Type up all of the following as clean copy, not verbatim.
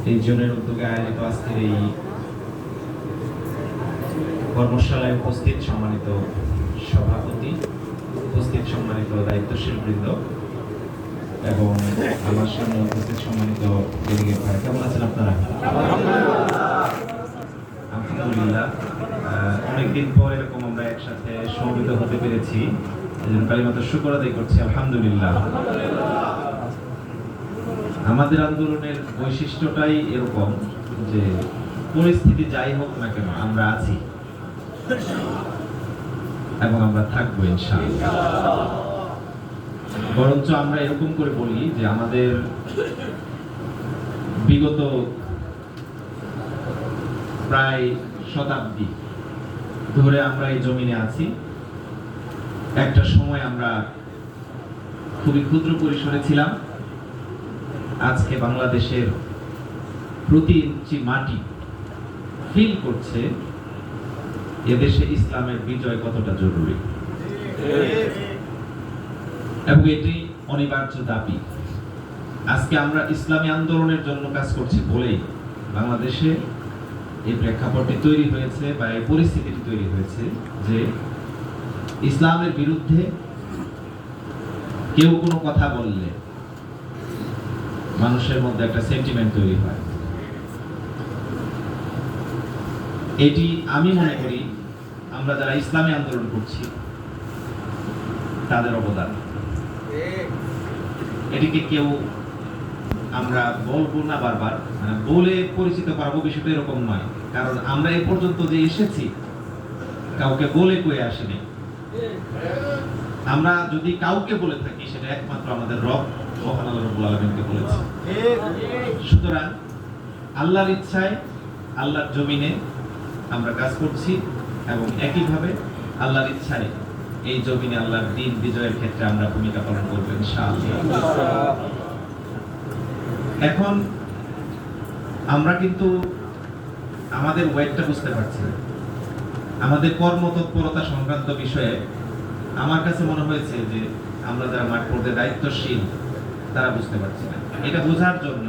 এই জনের উদ্যোগে আয়োজিত আজকের এই কর্মশালায় উপস্থিত সম্মানিত সভাপতি, উপস্থিত সম্মানিত দায়িত্বশীল বৃন্দ এবং আমার সামনে উপস্থিত সম্মানিত ডেলিগেট ভাই, কেমন আছেন আপনারা? আলহামদুলিল্লাহ, অনেকদিন পর এরকম আমরা একসাথে সমবেত হতে পেরেছি, এই জন্য কালিমাতুশ শুকর আদায় করছি। আলহামদুলিল্লাহ, আমাদের আন্দোলনের বৈশিষ্ট্যটাই এরকম যে পরিস্থিতি যাই হোক না কেন আমরা আছি এবং আমরা থাকবো ইনশাআল্লাহ। বরঞ্চ আমরা এরকম করে বলি যে আমাদের বিগত প্রায় শতাব্দী ধরে আমরা এই জমিনে আছি। একটা সময় আমরা খুবই ক্ষুদ্র পরিসরে ছিলাম। আজকে বাংলাদেশের প্রতি ইঞ্চি মাটি ফিল করছে এদেশে ইসলামের বিজয় কতটা জরুরি, এবং এটি অনিবার্য দাবি। আজকে আমরা ইসলামী আন্দোলনের জন্য কাজ করছি বলেই বাংলাদেশে এই প্রেক্ষাপটটি তৈরি হয়েছে বা এই পরিস্থিতিটি তৈরি হয়েছে যে ইসলামের বিরুদ্ধে কেউ কোনো কথা বললে মানুষের মধ্যে একটা সেন্টিমেন্ট তৈরি হয়। এটি আমি মনে করি আমরা যারা ইসলামী আন্দোলন করছি তাদের অবদান। এটিকে কেউ আমরা বলবো না বারবার, মানে বলে পরিচিত করাবো, বিষয়টা এরকম নয়। কারণ আমরা এই পর্যন্ত যে এসেছি কাউকে বলে কয়ে আসিনি। আমরা যদি কাউকে বলে থাকি সেটা একমাত্র আমাদের রব মহান আল্লাহ রাব্বুল আলামিনকে বলেছি। সুতরাং আল্লাহর ইচ্ছায় আল্লাহর জমিনে আমরা কাজ করছি এবং একইভাবে আল্লাহর ইচ্ছায় এই জমিনে আল্লাহর দ্বীন বিজয়ের ক্ষেত্রে আমরা ভূমিকা পালন করব ইনশাআল্লাহ। এখন আমরা কিন্তু আমাদের ওয়েটটা বুঝতে পারছি না। আমাদের কর্মতৎপরতা সংক্রান্ত বিষয়ে আমার কাছে মনে হয়েছে যে আমরা যারা মাঠ পড়তে দায়িত্বশীল তারা বুঝতে পারছি না। এটা বোঝার জন্য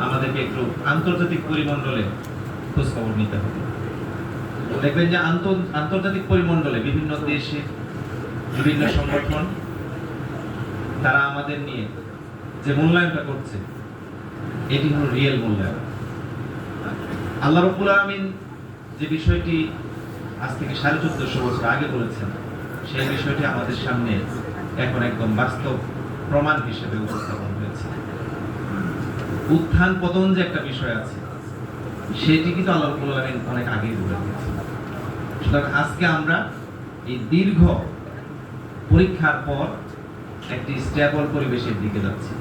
আমাদেরকে একটু আন্তর্জাতিক পরিমণ্ডলে খোঁজখবর নিতে হবে। দেখবেন যে আন্তর্জাতিক পরিমণ্ডলে বিভিন্ন দেশে বিভিন্ন সংগঠন তারা আমাদের নিয়ে যে মূল্যায়নটা করছে এটি হলো রিয়েল মূল্যায়ন। আল্লাহ রাব্বুল আলামিন যে বিষয়টি আজ থেকে 1450 বছর আগে বলেছেন সেই বিষয়টি আমাদের সামনে এখন একদম বাস্তব প্রমাণ হিসেবে উপস্থাপন হয়েছে। উত্থান পতন যে একটা বিষয় আছে সেটি কিন্তু আল্লাহ রাব্বুল আলামিন অনেক আগেই বলে দিয়েছেন। সুতরাং আজকে আমরা এই দীর্ঘ পরীক্ষার পর একটি স্টেবল পরিবেশের দিকে যাচ্ছি।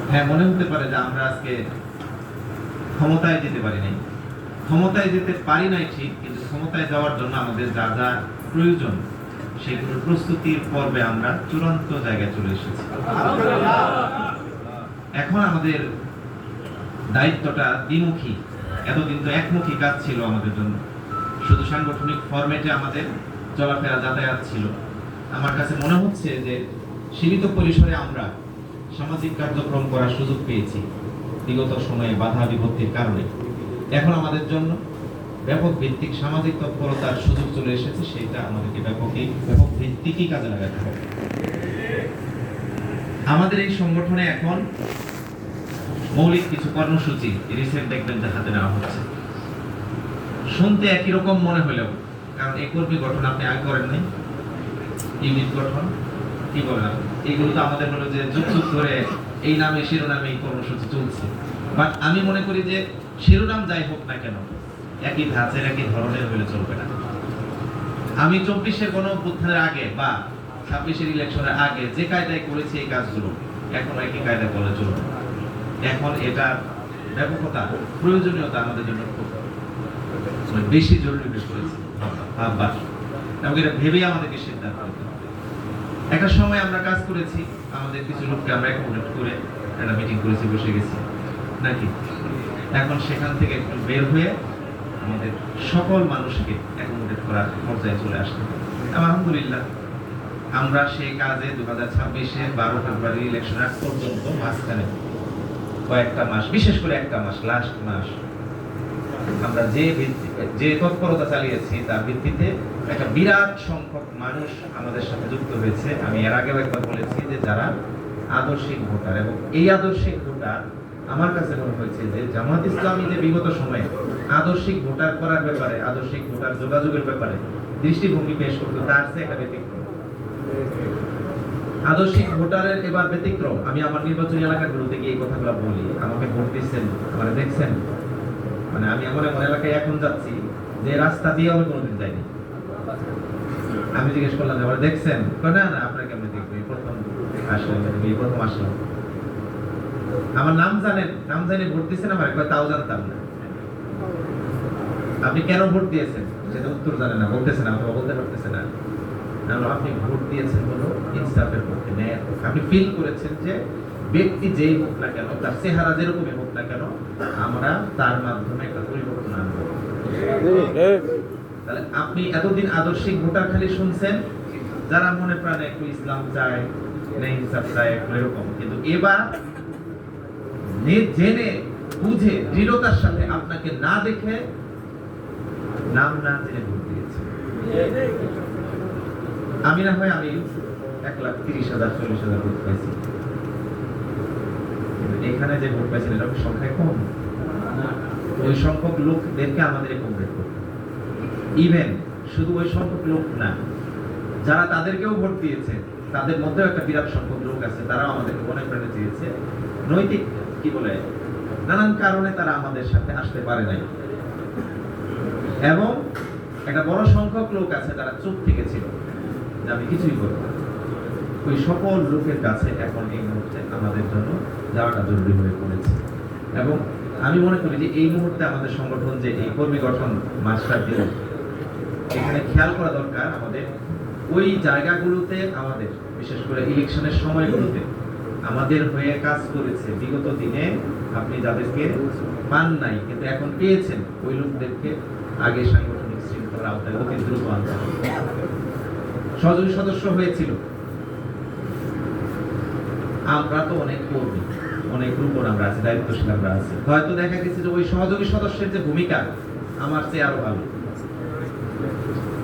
হ্যাঁ, মনে হতে পারে যে আমরা আজকে ক্ষমতায় যেতে পারি নাই। ক্ষমতায় যেতে পারি নাই ঠিক, কিন্তু ক্ষমতায় যাওয়ার জন্য আমাদের যা যা প্রয়োজন সেগুলোর প্রস্তুতির পর্বে আমরা চূড়ান্ত জায়গায় চলে এসেছি। এখন আমাদের দায়িত্বটা দ্বিমুখী। এতদিন তো একমুখী কাজ ছিল আমাদের জন্য, শুধু সাংগঠনিক ফরম্যাটে আমাদের চলাফেরা যাতায়াত ছিল। আমার কাছে মনে হচ্ছে যে সীমিত পরিসরে আমরা সামাজিক কার্যক্রম করার সুযোগ পেয়েছি বিগত সময়ে বাধা বিপত্তির কারণে। এখন আমাদের জন্য ব্যাপক ভিত্তিক সামাজিক তৎপরতার সুযোগ চলে এসেছে, সেটা আমাদেরকে ব্যাপক ভিত্তিকই কাজে লাগাতে হবে। আমাদের এই সংগঠনে এখন মৌলিক কিছু কর্মসূচি রিসেন্ট দেখবেন যে হাতে নেওয়া হচ্ছে। শুনতে একই রকম মনে হলেও, কারণ এই কর্মী গঠন আপনি আগে করেন নাই, ইউনিট গঠন কি বলেন, এইগুলো তো আমাদের হলো যে যুগ যুগ ধরে এই নামে শিরোনামে এই কর্মসূচি চলছে। বাট আমি মনে করি যে শিরোনাম যাই হোক না কেন একই ধাঁচের একই ধরনের হলে চলবে না। আমি 24-এর গণঅভ্যুত্থানের আগে বা 26-এর ইলেকশনের আগে যে কায়দায় করেছি এই কাজগুলো এখন একই কায়দায় করলে চলবে। এখন এটা ব্যাপকতা প্রয়োজনীয়তা আমাদের জন্য খুব বেশি জরুরি হয়ে পড়েছে ভাববার, এবং এটা ভেবেই আমাদেরকে সিদ্ধান্ত নিতে হবে। একটা সময় আমরা কাজ করেছি, আমাদের কিছু লোককে আমরা অ্যাকোমোডেট করে একটা মিটিং করেছি, বসে গেছি নাকি। এখন সেখান থেকে একটু বের হয়ে আমাদের সকল মানুষকে অ্যাকোমোডেট করার পর্যায়ে চলে আসতে হবে। আলহামদুলিল্লাহ আমরা সেই কাজে 2026-এর 12 ফেব্রুয়ারি ইলেকশন আগ পর্যন্ত মাঝখানে কয়েকটা মাস, বিশেষ করে একটা মাস, লাস্ট মাস, আমরা যে তৎপরতা চালিয়েছি তার ভিত্তিতে একটা বিরাট সংখ্যক মানুষ আমাদের সাথে যুক্ত হয়েছে। আমি এর আগেও একবার বলেছি যে যারা আদর্শিক ভোটার, এবং এই আদর্শিক ভোটার আমার কাছে মনে হয়েছে যে জামাত ইসলামী যে বিগত সময়ে আদর্শিক ভোটার করার ব্যাপারে, আদর্শিক ভোটার যোগাযোগের ব্যাপারে দৃষ্টিভঙ্গি পেশ করতো, তার চেয়ে একটা ব্যতিক্রম। আদর্শিক ভোটারের এবার ব্যতিক্রম। আমি আমার নির্বাচনী এলাকাগুলোতে গিয়ে এই কথাগুলো বলি, আমাকে ভোট দিচ্ছেন, আমার দেখছেন, মানে আমি এমন এমন এলাকায় এখন যাচ্ছি যে রাস্তা দিয়ে আমি কোনোদিন যাইনি। আমি জিজ্ঞেস করলাম আমার দেখছেন, না না আপনাকে আমি দেখবো, প্রথম আসলাম, প্রথম আসলাম। আমার নাম জানেন, নাম জানি ভোট দিচ্ছেন আমার, একবার তাও জানতাম না। আপনি কেন ভোট দিয়েছেন সেটা উত্তর জানেন না, বলতেছেন অথবা বলতে পারতেছেন না। আপনি ভোট দিয়েছেন হলো ইনসাফের পক্ষে, ন্যায়ের পক্ষে। আপনি ফিল করেছেন যে ব্যক্তি যেই হোক না কেন, তার চেহারা যেরকমই হোক না কেন, আমরা তার মাধ্যমে একটা পরিবর্তন আনবো। তাহলে আপনি এতদিন আদর্শিক ভোটার খালি শুনছেন, যারা মনে প্রাণে একটু ইসলাম চায়, ন্যায় ইনসাফ চায়, এরকম। কিন্তু এবার জেনে বুঝে দৃঢ়তার সাথে আপনাকে না দেখে, নাম না জেনে ভোট দিয়েছে। আমি না হয় আমি 1,30,000 ভোট পাইছি, এখানে যে ভোট পাইছেন এটা সংখ্যায় কম। ওই সংখ্যক লোকদেরকে আমাদের কমপ্লিট করতে, ইভেন শুধু ওই সংখ্যক লোক না, যারা তাদেরকেও ভোট দিয়েছে তাদের মধ্যেও একটা বিরাট সংখ্যক লোক আছে, তারাও আমাদেরকে মনে প্রাণে চেয়েছে। নৈতিক কি বলে নানান কারণে তারা আমাদের সাথে আসতে পারে নাই, এবং একটা বড় সংখ্যক লোক আছে তারা চুপ থেকে ছিল যে আমি কিছুই করব না। ওই সকল লোকের কাছে এখন এই মুহূর্তে আমাদের জন্য যাওয়াটা জরুরি হয়ে পড়েছে। এবং আমি মনে করি যে এই মুহূর্তে আমাদের সংগঠন যে এই কর্মী গঠন মাস্টার দিল, এখানে খেয়াল করা দরকার আমাদের ওই জায়গাগুলোতে, আমাদের বিশেষ করে ইলেকশনের সময়গুলোতে আমাদের হয়ে কাজ করেছে বিগত দিনে। আপনি যাদেরকে পান নাই কিন্তু এখন পেয়েছেন, ওই লোকদেরকে আগে সাংগঠনিক শৃঙ্খলার আওতায় অতি দ্রুত আনতে হবে। সহযোগী সদস্য হয়েছিল, আমরা তো অনেক কর্মী, অনেক গ্রুপ আমরা আছি, দায়িত্বশীল আমরা আছি, হয়তো দেখা গেছে যে ওই সহযোগী সদস্যের যে ভূমিকা আমার চেয়ে আরো ভালো,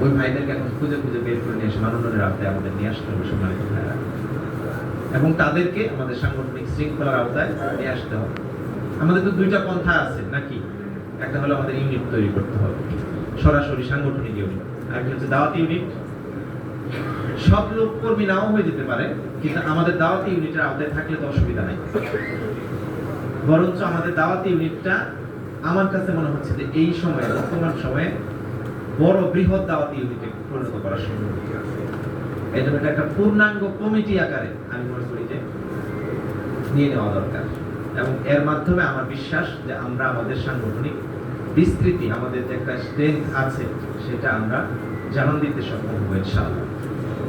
ওই ভাইদেরকে এখন খুঁজে খুঁজে বের করে নিয়ে এসে মাননের আওতায় আমাদের নিয়ে আসতে হবে সম্মানিত ভাইরা, এবং তাদেরকে আমাদের সাংগঠনিক শৃঙ্খলার আওতায় নিয়ে আসতে হবে। আমাদের তো দুইটা পন্থা আছে নাকি, একটা হলো আমাদের ইউনিট তৈরি করতে হবে, সরাসরি সাংগঠনিক ইউনিট, আর একটা হচ্ছে দাওয়াতি ইউনিট। সব লোক কর্মী নাও হয়ে যেতে পারে, কিন্তু আমাদের দাওয়াতি ইউনিটের আওতায় থাকলে তো অসুবিধা নাই। বরঞ্চ আমাদের দাওয়াতি ইউনিটটা আমার কাছে মনে হচ্ছে যে এই সময়ে, বর্তমান সময়ে বড় বৃহৎ দাওয়াতি ইউনিটে পরিণত করা সম্ভব। এই জন্য একটা পূর্ণাঙ্গ কমিটি আকারে আমি মনে করি যে নিয়ে নেওয়া দরকার, এবং এর মাধ্যমে আমার বিশ্বাস যে আমরা আমাদের সাংগঠনিক বিস্তৃতি, আমাদের যে একটা স্ট্রেংথ আছে, সেটা আমরা জানান দিতে সক্ষম হবো ইনশাআল্লাহ।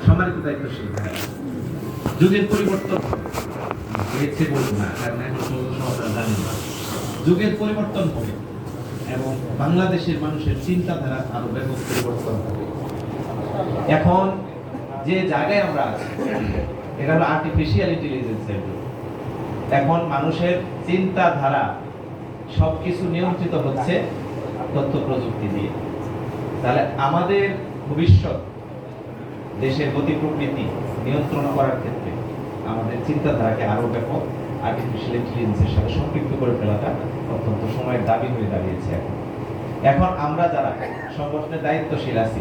সম্মানিত দায়িত্বশীল ভাই, যুগের পরিবর্তন হয়েছে বলবো না, কারণ এখন সমাজটা জানি না। যুগের পরিবর্তন হবে এবং বাংলাদেশের মানুষের চিন্তাধারা আরো ব্যাপক পরিবর্তন হবে। এখন যে জায়গায় আমরা আছি এটা হলো আর্টিফিশিয়াল ইন্টেলিজেন্সের যুগ। এখন মানুষের চিন্তাধারা সবকিছু নিয়ন্ত্রিত হচ্ছে তথ্য প্রযুক্তি দিয়ে। তাহলে আমাদের ভবিষ্যৎ, দেশের গতি প্রকৃতি নিয়ন্ত্রণ করার ক্ষেত্রে আমাদের চিন্তাধারাকে আরো ব্যাপক আর্টিফিশিয়াল ইন্টেলিজেন্সের সাথে সম্পৃক্ত করে ফেলাটা অত্যন্ত সময়ের দাবি হয়ে দাঁড়িয়েছে। এখন আমরা যারা সংগঠনের দায়িত্বশীল আছি,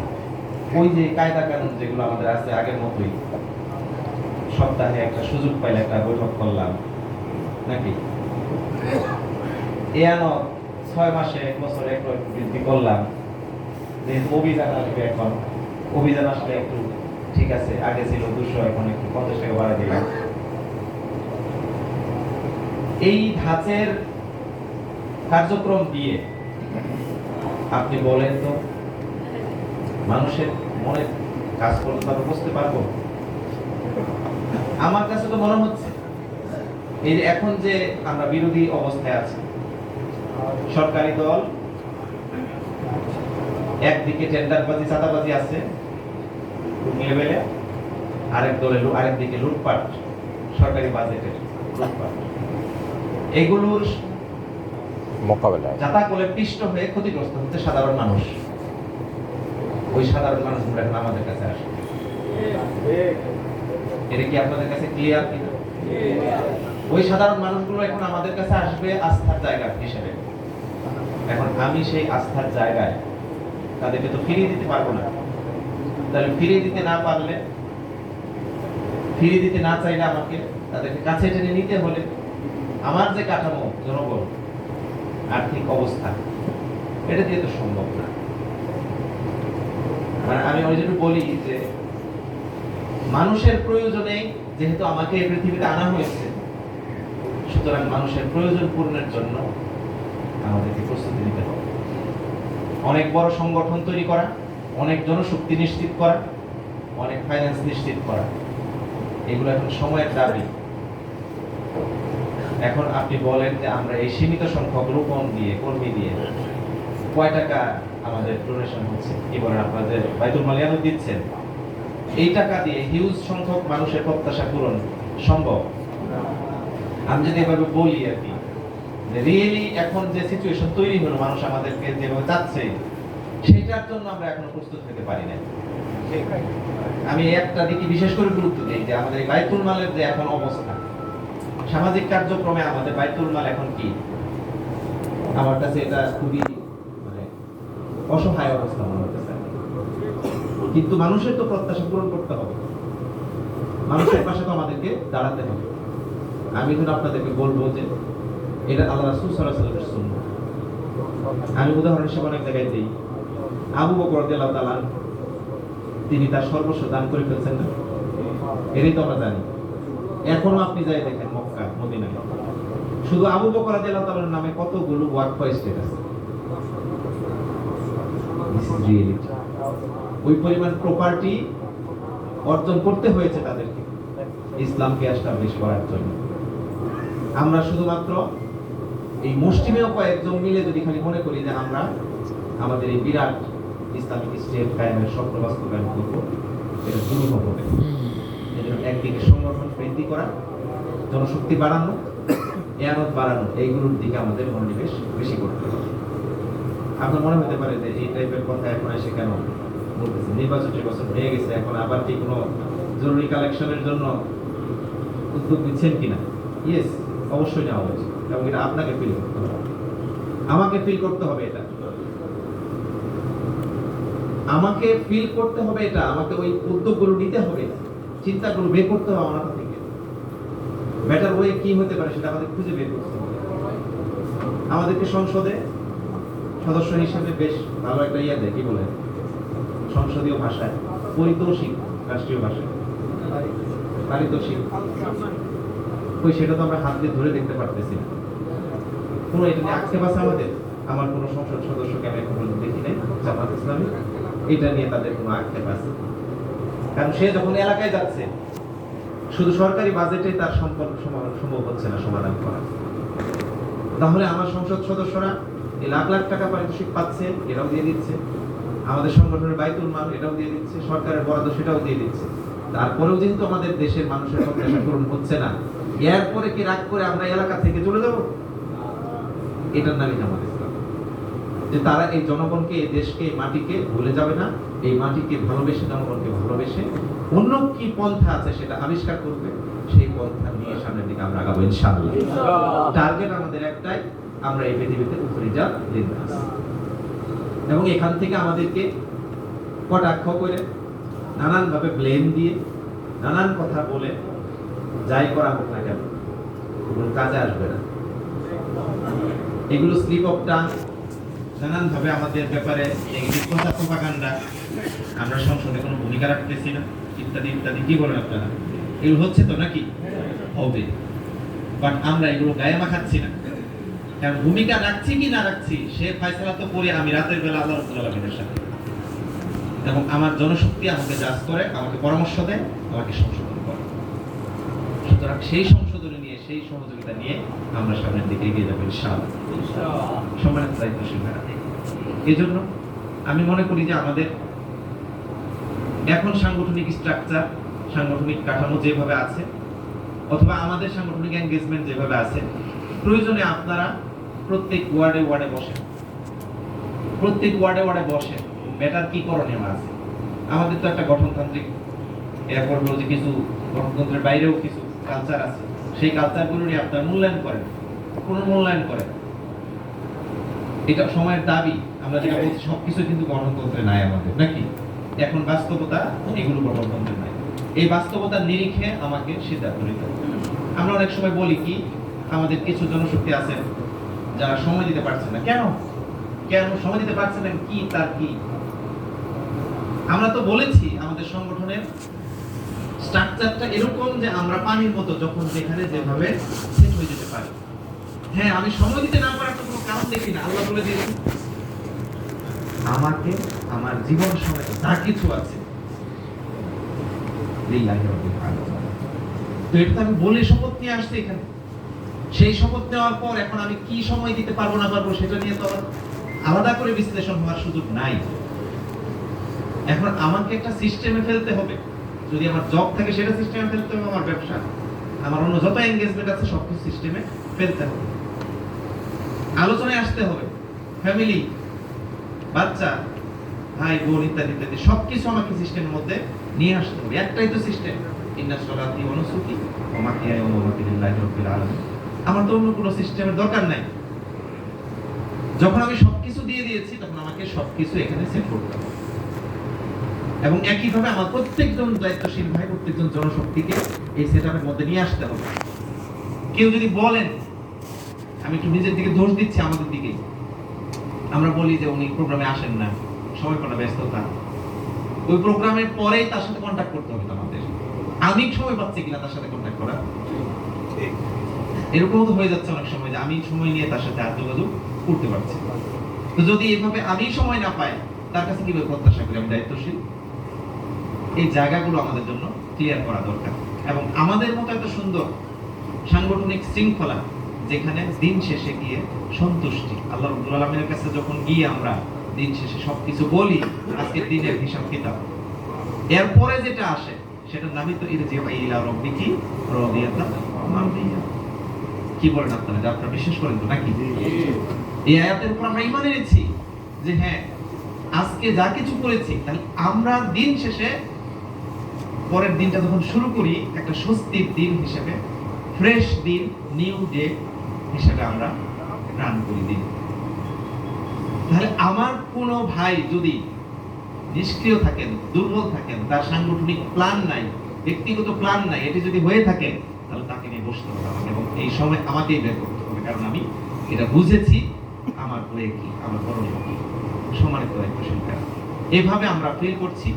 ওই যে কায়দা কানুন যেগুলো আমাদের আছে আগের মতোই, সপ্তাহে একটা সুযোগ পাইলে একটা বৈঠক করলাম নাকি, এনো 6 মাসে 1 বছরে একটু বৃদ্ধি করলাম, যে অভিযান আসবে, এখন অভিযান আসলে একটু ঠিক আছে, আগে ছিল 200, এখন একটু 50 টাকা বাড়াই দিলাম। এই ধাঁচের কার্যক্রম দিয়ে আপনি বলেন তো মানুষের মনে কাজ করতে আমরা বুঝতে পারবো? আমার কাছে তো মনে হচ্ছে এই যে এখন যে আমরা বিরোধী অবস্থায় আছি, সরকারি দল একদিকে টেন্ডারবাজি, চাঁদাবাজি আছে লেভেলে, আরেক দিকে লুটপাট, সরকারি বাজেটের লুটপাট। এগুলোর মোকাবেলায় যাতা করে পিষ্ট হয়ে ক্ষতিগ্রস্ত হচ্ছে সাধারণ মানুষ। ওই সাধারণ মানুষগুলো এখন আমাদের কাছে আসে। এটা কি আপনাদের কাছে ক্লিয়ার কিনা? ওই সাধারণ মানুষগুলো এখন আমাদের কাছে আসবে আস্থার জায়গা হিসেবে। এখন আমি সেই আস্থার জায়গায় তাদেরকে তো ফিরিয়ে দিতে পারবো না। তাহলে ফিরিয়ে দিতে না পারলে, ফিরিয়ে দিতে না চাইলে আমাকে তাদেরকে কাছে টেনে নিতে হলে আমার যে কাঠামো, জনবল, আর্থিক অবস্থা, এটা দিয়ে তো সম্ভব না। মানে আমি ওই জন্য বলি যে মানুষের প্রয়োজনে যেহেতু আমাকে এই পৃথিবীতে আনা হয়েছে, সুতরাং মানুষের প্রয়োজন পূরণের জন্য আমাদেরকে প্রস্তুতি নিতে হবে। অনেক বড় সংগঠন তৈরি করা, অনেক জনশক্তি নিশ্চিত করা, অনেক ফাইন্যান্স নিশ্চিত করা, এগুলো এখন সময়ের দাবি। এখন আপনি বলেন যে আমরা এই সীমিত সংখ্যক রূপণ দিয়ে, কর্মী দিয়ে কয় টাকা আমাদের ডোনেশন হচ্ছে, কি বলেন আপনাদের বাইতুল মাল দিচ্ছেন, এই টাকা দিয়ে হিউজ সংখ্যক মানুষের প্রত্যাশা পূরণ সম্ভব? আমি যদি এভাবে বলি আর কি, যে রিয়েলি এখন যে সিচুয়েশন তৈরি হলো, মানুষ আমাদেরকে যেভাবে চাচ্ছে, সেটার জন্য আমরা এখনো প্রস্তুত হতে পারি না। আমি একটা দিকে বিশেষ করে গুরুত্ব দিই যে আমাদের বাইতুল মালের যে এখন অবস্থা, সামাজিক কার্যক্রমে আমাদের বাইতুল মাল এখন কি, আমার কাছে এটা খুবই মানে অসহায় অবস্থা মনে হচ্ছে। কিন্তু মানুষের তো প্রত্যাশা পূরণ করতে হবে, মানুষের পাশে তো আমাদেরকে দাঁড়াতে হবে। আমি কিন্তু আপনাদেরকে বলবো যে এটা আল্লাহ রাসূল সাল্লাল্লাহু আলাইহি ওয়াসাল্লামের সুন্নাহ। আমি উদাহরণ হিসেবে অনেক জায়গায় দিই, আবু বকর রাদিয়াল্লাহু তাআলা তিনি তার সর্বস্ব দান করে ফেলছেন না, এটাই তো আমরা জানি। এখনো আপনি যাই দেখেন মক্কা, মদিনায়, শুধু আবু বকর রাদিয়াল্লাহু তাআলার নামে কতগুলো ওয়াকফ এস্টেট আছে। ওই পরিমাণ প্রপার্টি অর্জন করতে হয়েছে তাদেরকে ইসলামকে এস্টাবলিশ করার জন্য। আমরা শুধুমাত্র এই মুসলিমেও কয়েকজন মিলে যদি খালি মনে করি যে আমরা আমাদের এই বিরাট ইসলামিক স্টেট কায়েমের স্বপ্ন বাস্তবায়ন করবো, এটা দুর্বল হবে। এজন্য একদিকে সংগঠন বৃদ্ধি করা, জনশক্তি বাড়ানো, এয়ানত বাড়ানো, এইগুলোর দিকে আমাদের মনোনিবেশ বেশি করতে হবে। আপনার মনে হতে পারে যে এই টাইপের কথা এখন এসে কেন বলতেছে, নির্বাচন বছর হয়ে গেছে, এখন আবার কি কোনো জরুরি কালেকশনের জন্য উদ্যোগ নিচ্ছেন কিনা? ইয়েস, অবশ্যই নেওয়া উচিত, এবং এটা আপনাকে ফিল করতে হবে, আমাকে ফিল করতে হবে, এটা আমাকে ফিল করতে হবে, এটা আমাকে ওই উদ্যোগগুলো নিতে হবে, চিন্তাগুলো বের করতে হবে আমার থেকে। বেটার ওয়ে কি হতে পারে সেটা আমাদের খুঁজে বের করতে হবে। আমাদেরকে সংসদে সদস্য হিসেবে বেশ ভালো একটা ইয়ে দেয়, কি বলে সংসদীয় ভাষায় পারিতোষিক, রাষ্ট্রীয় ভাষায় পারিতোষিক, ওই সেটা তো আমরা হাত দিয়ে ধরে দেখতে পারতেছি না। কোনো এটা নিয়ে আক্ষেপ আছে আমাদের? আমার কোনো সংসদ সদস্যকে আমি এখন পর্যন্ত দেখি নাই জামাত ইসলামী এটা নিয়ে তাদের কোনো আক্ষেপ আছে। কারণ সে যখন এলাকায় যাচ্ছে, শুধু সরকারি বাজেটে তার সম্ভব হচ্ছে না সমাধান করা। তাহলে আমার সংসদ সদস্যরা এই লাখ লাখ টাকা পারিতোষিক পাচ্ছে, এটাও দিয়ে দিচ্ছে, আমাদের সংগঠনের বাইতুল মাল এটাও দিয়ে দিচ্ছে, সরকারের বরাদ্দ সেটাও দিয়ে দিচ্ছে, তারপরেও যেহেতু আমাদের দেশের মানুষের প্রত্যাশা পূরণ হচ্ছে না, এরপরে কি রাগ করে আমরা এলাকা থেকে চলে যাব? এটার নামই জামাত ইসলাম। যে তারা এই জনগণকে, এই দেশকে, এই মাটিকে ভুলে যাবে না, এই মাটিকে ভালোবেসে, জনগণকে ভালোবেসে অন্য কি পন্থা আছে সেটা আবিষ্কার করবে, সেই পন্থা নিয়ে সামনের দিকে আমরা আগাবো ইনশাআল্লাহ। টার্গেট আমাদের একটাই, আমরা এই পৃথিবীতে উপরে যা দিতে আসি, এবং এখান থেকে আমাদেরকে কটাক্ষ করে, নানান ভাবে ব্লেম দিয়ে, নানান কথা বলে যাই করা হোক না কেন, কোনো কাজে আসবে না। এগুলো স্লিপ অফ টাং, নানান ভাবে আমাদের ব্যাপারে নেগেটিভ কথা, প্রপাগান্ডা, আমরা সংসদে কোনো ভূমিকা রাখতেছি না, ইত্যাদি ইত্যাদি, কি বলেন আপনারা? এগুলো হচ্ছে তো নাকি? হবে, বাট আমরা এগুলো গায়ে মাখাচ্ছি না। কারণ ভূমিকা রাখছি কি না রাখছি সে ফয়সালা তো করি আমি রাতের বেলা আল্লাহ রাব্বুল আলামিনের সাথে, এবং আমার জনশক্তি আমাকে জাজ করে, আমাকে পরামর্শ দেয়, আমাকে সংশোধন করে। সুতরাং সেই সংশোধনী নিয়ে, সেই সহযোগিতা নিয়ে আমরা সামনের দিকে এগিয়ে যাবো ইনশাআল্লাহ। সম্মানিত দায়িত্বশীল ভাইরা, এই জন্য আমি মনে করি যে আমাদের এখন সাংগঠনিক স্ট্রাকচার, সাংগঠনিক কাঠামো যেভাবে আছে, অথবা আমাদের সাংগঠনিক এনগেজমেন্ট যেভাবে আছে, প্রয়োজনে আপনারা প্রত্যেক ওয়ার্ডে ওয়ার্ডে বসেন, প্রত্যেক ওয়ার্ডে ওয়ার্ডে বসেন। বেটার কি করণীয় আছে? আমাদের তো একটা গঠনতান্ত্রিক, এরপর হলো যে কিছু গঠনতন্ত্রের বাইরেও কিছু কালচার আছে, সেই কালচারগুলো নিয়ে আপনারা মূল্যায়ন করেন, পুনর্মূল্যায়ন করেন। এটা সময়ের দাবি। আমরা যেটা বলছি সবকিছু কিন্তু গণতন্ত্রে নাই আমাদের, নাকি? এখন বাস্তবতা এগুলো গণতন্ত্রে নাই। এই বাস্তবতার নিরিখে আমাকে সিদ্ধান্ত নিতে হবে। আমরা অনেক সময় বলি কি, আমাদের কিছু জনশক্তি আছেন যারা সময় দিতে পারছে না। কেন কেন সময় দিতে পারছে না? কি তার কি? আমরা তো বলেছি আমাদের সংগঠনের স্ট্রাকচারটা এরকম যে আমরা পানির মতো যখন যেখানে যেভাবে সেট হয়ে যেতে পারি। হ্যাঁ, আমি সময় দিতে না পারার তো কোনো কারণ দেখি না। আল্লাহ বলে দিয়েছেন আমাকে আমার জীবন সময় যা কিছু আছে লিল্লাহি রাব্বিল আলামিন। তো এটা তো আমি বলে শপথ নিয়ে আসছি এখানে। সেই শপথ নেওয়ার পর এখন আমি কি সময় দিতে পারবো না পারবো সেটা নিয়ে তো আলাদা করে বিশ্লেষণ হওয়ার সুযোগ নাই। এখন আমাকে একটা সিস্টেমে ফেলতে হবে। যদি আমার জব থাকে সেটা সিস্টেমে ফেলতে হবে, আমার ব্যবসা, আমার অন্য যত এনগেজমেন্ট আছে সবকিছু সিস্টেমে ফেলতে হবে। আলোচনায় আসতে হবে, ফ্যামিলি, বাচ্চা, ভাই বোন ইত্যাদি ইত্যাদি সবকিছু আমাকে সিস্টেমের মধ্যে নিয়ে আসতে হবে। একটাই তো সিস্টেম, ইন্না সলাতি ওয়া নুসুকি ওয়া মাহইয়ায়া ওয়া মামাতি লিল্লাহি রাব্বিল আলামিন। আমার তো অন্য কোনো সিস্টেমের দরকার নাই। যখন আমি সবকিছু দিয়ে দিয়েছি তখন আমাকে সবকিছু এখানে সেট করতে হবে। এবং একইভাবে আমার প্রত্যেকজন দায়িত্বশীল ভাই, প্রত্যেকজন জনশক্তিকে এই সেটআপের মধ্যে নিয়ে আসতে হবে। কেউ যদি বলেন, আমি একটু নিজের দিকে দোষ দিচ্ছি, আমাদের দিকে আমরা বলি যে উনি প্রোগ্রামে আসেন না, সময় কোনো ব্যস্ততা, ওই প্রোগ্রামের পরেই তার সাথে কন্ট্যাক্ট করতে হবে আমাদের। আমি সময় পাচ্ছি কিনা তার সাথে কন্ট্যাক্ট করা, এরকম তো হয়ে যাচ্ছে অনেক সময় যে আমি সময় নিয়ে তার সাথে আর যোগাযোগ করতে পারছি। তো যদি এভাবে আমি সময় না পাই, তার কাছে কিভাবে প্রত্যাশা করি আমি দায়িত্বশীল? এই জায়গাগুলো আমাদের জন্য ক্লিয়ার করা দরকার। এবং আমাদের মতো এত সুন্দর সাংগঠনিক শৃঙ্খলা, যেখানে দিন শেষে গিয়ে সন্তুষ্টি, আল্লাহ রাব্বুল আলামিনের কাছে যখন গিয়ে আমরা দিন শেষে সবকিছু বলি, আজকের দিনের হিসাব কিতাব, এরপরে যেটা আসে সেটার নামই তো ইরজিউ ইলা রাব্বিকি রাদিয়াতান মারদিয়া। কি বলেন আপনারা? যে আপনারা বিশ্বাস করেন তো নাকি? এই আয়াতের উপর আমরা ঈমান এনেছি যে হ্যাঁ, আজকে যা কিছু করেছি তাহলে আমরা দিন শেষে পরের দিনটা যখন শুরু করি একটা স্বস্তির দিন হিসেবে, ফ্রেশ দিন, নিউ ডে হিসেবে আমরা রান করি দিন। তাহলে আমার কোনো ভাই যদি নিষ্ক্রিয় থাকেন, দুর্বল থাকেন, তার সাংগঠনিক প্ল্যান নাই, ব্যক্তিগত প্ল্যান নাই, এটি যদি হয়ে থাকে তাহলে তাকে নিয়ে বসতে হবে আমাকে, এবং এই সময় আমাকেই বের করতে হবে। কারণ আমি এটা বুঝেছি আমার বয়ে কি, আমার করণীয় কি। সম্মানিত দায়িত্বশীল, এভাবে আমরা ফিল করছি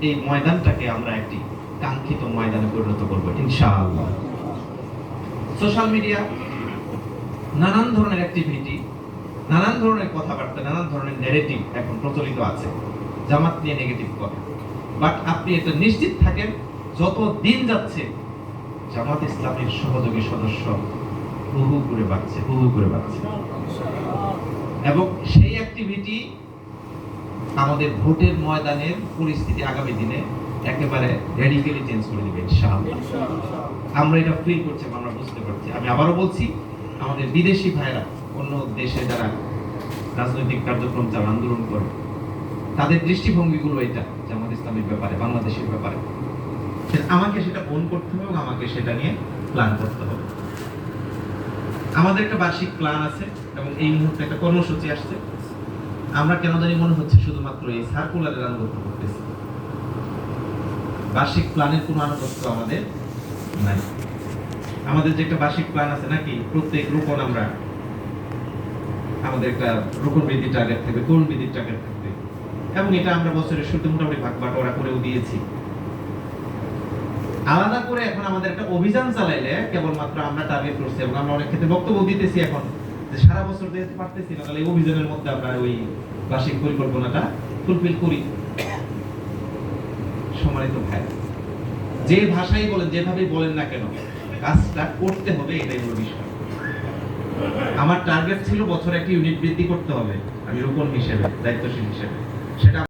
এই ময়দানটাকে আমরা একটি কাঙ্ক্ষিত ময়দানে পরিণত করব ইনশাআল্লাহ। সোশ্যাল মিডিয়া, নানান ধরনের অ্যাক্টিভিটি, নানান ধরনের কথাবার্তা, নানান ধরনের ন্যারেটিভ এখন প্রচলিত আছে জামাত নিয়ে নেগেটিভ কথা। বাট আপনি এটা নিশ্চিত থাকেন, যত দিন যাচ্ছে জামাত ইসলামের সহযোগী সদস্য বহু করে বাড়ছে, বহু করে বাড়ছে। এবং সেই অ্যাক্টিভিটি আমাদের ভোটের ময়দানের পরিস্থিতি আগামী দিনে একেবারে রেডিক্যালি চেঞ্জ করে দিবে ইনশাআল্লাহ। আমরা এটা ফিল করছি, আমরা বুঝতে পারছি। আমি আবারও বলছি, আমাদের বিদেশি ভাইরা, অন্য দেশে যারা রাজনৈতিক কার্যক্রম চালান, আন্দোলন করে, তাদের দৃষ্টিভঙ্গিগুলো এটা জামাত ইসলামের ব্যাপারে, বাংলাদেশের ব্যাপারে, আমাকে সেটা ওন করতে হবে এবং আমাকে সেটা নিয়ে প্ল্যান করতে হবে। আমাদের একটা বার্ষিক প্ল্যান আছে এবং এই মুহূর্তে একটা কর্মসূচি আসছে। আমরা কেন জানি মনে হচ্ছে শুধুমাত্র এই সার্কুলারের আনুগত্য করতেছি, বার্ষিক প্ল্যানের কোনো আনুগত্য আমাদের নাই। আমাদের যে একটা বার্ষিক প্ল্যান আছে নাকি, প্রত্যেক রোপণ আমরা, আমাদের একটা রোপণ বৃদ্ধির টার্গেট থাকবে, তরুণ বৃদ্ধির টার্গেট থাকবে, এবং এটা আমরা বছরের শুরুতে মোটামুটি ভাগ বাটোয়ারা করেও দিয়েছি। আলাদা করে এখন আমাদের একটা অভিযান চালাইলে কেবলমাত্র আমরা টার্গেট করছি, এবং আমরা অনেক ক্ষেত্রে বক্তব্য দিতেছি এখন যে সারা বছর দিতে পারতেছি না, তাহলে এই অভিযানের মধ্যে আমরা ওই বার্ষিক পরিকল্পনাটা ফুলফিল করি। সম্মানিত ভাই, যে ভাষাই বলেন, যেভাবেই বলেন না কেন, কাজটা করতে হবে, এটাই হলো বিষয়। আমার টার্গেট ছিল বছরে একটা ইউনিট বৃদ্ধি করতে হবে, আমি রোপণ হিসেবে, দায়িত্বশীল হিসেবে, সেটা